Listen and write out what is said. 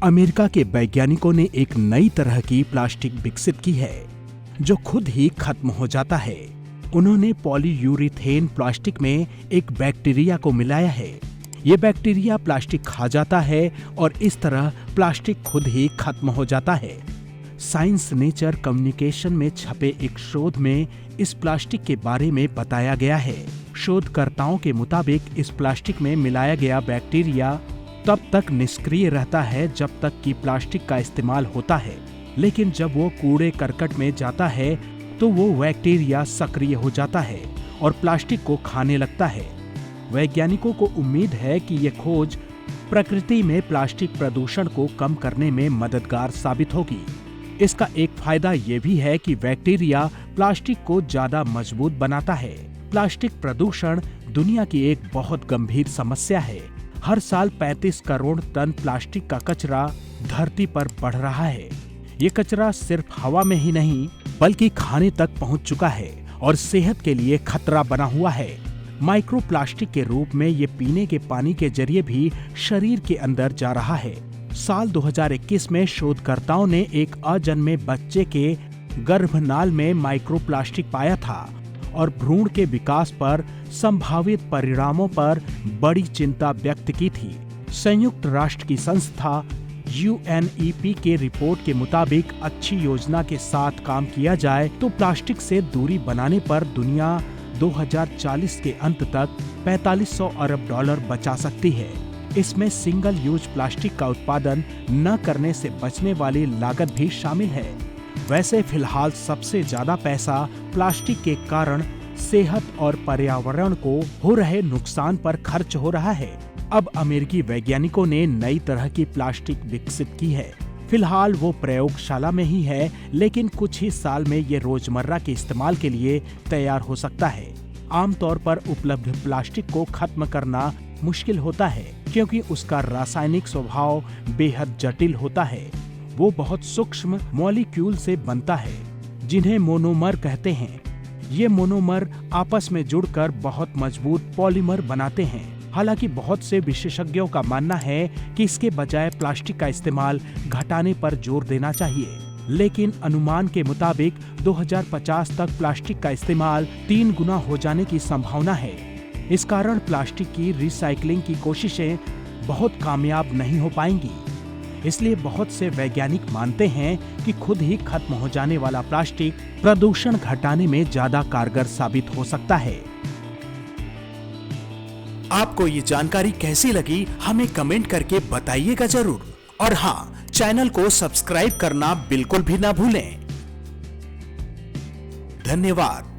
America के वैज्ञानिकों ने एक नई तरह की प्लास्टिक विकसित की है जो खुद ही खत्म हो जाता है। उन्होंने पॉलीयूरीथेन प्लास्टिक में एक बैक्टीरिया को मिलाया है। ये बैक्टीरिया प्लास्टिक खा जाता है और इस तरह प्लास्टिक खुद ही खत्म हो जाता है। साइंस नेचर कम्युनिकेशन में छपे एक शोध में इस प्लास्टिक के बारे में बताया गया है। शोधकर्ताओं के मुताबिक इस प्लास्टिक में मिलाया गया बैक्टीरिया तब तक निष्क्रिय रहता है जब तक कि प्लास्टिक का इस्तेमाल होता है, लेकिन जब वो कूड़े करकट में जाता है तो वो बैक्टीरिया सक्रिय हो जाता है और प्लास्टिक को खाने लगता है। वैज्ञानिकों को उम्मीद है कि ये खोज प्रकृति में प्लास्टिक प्रदूषण को कम करने में मददगार साबित होगी। इसका एक फायदा ये भी है कि बैक्टीरिया प्लास्टिक को ज्यादा मजबूत बनाता है। प्लास्टिक प्रदूषण दुनिया की एक बहुत गंभीर समस्या है। हर साल 35 करोड़ टन प्लास्टिक का कचरा धरती पर बढ़ रहा है। ये कचरा सिर्फ हवा में ही नहीं बल्कि खाने तक पहुंच चुका है और सेहत के लिए खतरा बना हुआ है। माइक्रो प्लास्टिक के रूप में ये पीने के पानी के जरिए भी शरीर के अंदर जा रहा है। साल 2021 में शोधकर्ताओं ने एक अजन्मे बच्चे के गर्भनाल में माइक्रो प्लास्टिक पाया था और भ्रूण के विकास पर संभावित परिणामों पर बड़ी चिंता व्यक्त की थी। संयुक्त राष्ट्र की संस्था UNEP के रिपोर्ट के मुताबिक अच्छी योजना के साथ काम किया जाए तो प्लास्टिक से दूरी बनाने पर दुनिया 2040 के अंत तक 4500 अरब डॉलर बचा सकती है। इसमें सिंगल यूज प्लास्टिक का उत्पादन न करने से बचने वाली लागत भी शामिल है। वैसे फिलहाल सबसे ज्यादा पैसा प्लास्टिक के कारण सेहत और पर्यावरण को हो रहे नुकसान पर खर्च हो रहा है। अब अमेरिकी वैज्ञानिकों ने नई तरह की प्लास्टिक विकसित की है। फिलहाल वो प्रयोगशाला में ही है, लेकिन कुछ ही साल में ये रोजमर्रा के इस्तेमाल के लिए तैयार हो सकता है। आमतौर पर उपलब्ध प्लास्टिक को खत्म करना मुश्किल होता है क्योंकि उसका रासायनिक स्वभाव बेहद जटिल होता है। वो बहुत सूक्ष्म मॉलिक्यूल से बनता है जिन्हें मोनोमर कहते हैं। ये मोनोमर आपस में जुड़कर बहुत मजबूत पॉलीमर बनाते हैं। हालांकि बहुत से विशेषज्ञों का मानना है कि इसके बजाय प्लास्टिक का इस्तेमाल घटाने पर जोर देना चाहिए, लेकिन अनुमान के मुताबिक 2050 तक प्लास्टिक का इस्तेमाल 3 गुना हो जाने की संभावना है। इस कारण प्लास्टिक की रिसाइकलिंग की कोशिशें बहुत कामयाब नहीं हो पाएंगी। इसलिए बहुत से वैज्ञानिक मानते हैं कि खुद ही खत्म हो जाने वाला प्लास्टिक प्रदूषण घटाने में ज्यादा कारगर साबित हो सकता है। आपको ये जानकारी कैसी लगी हमें कमेंट करके बताइएगा जरूर, और हाँ, चैनल को सब्सक्राइब करना बिल्कुल भी ना भूलें। धन्यवाद।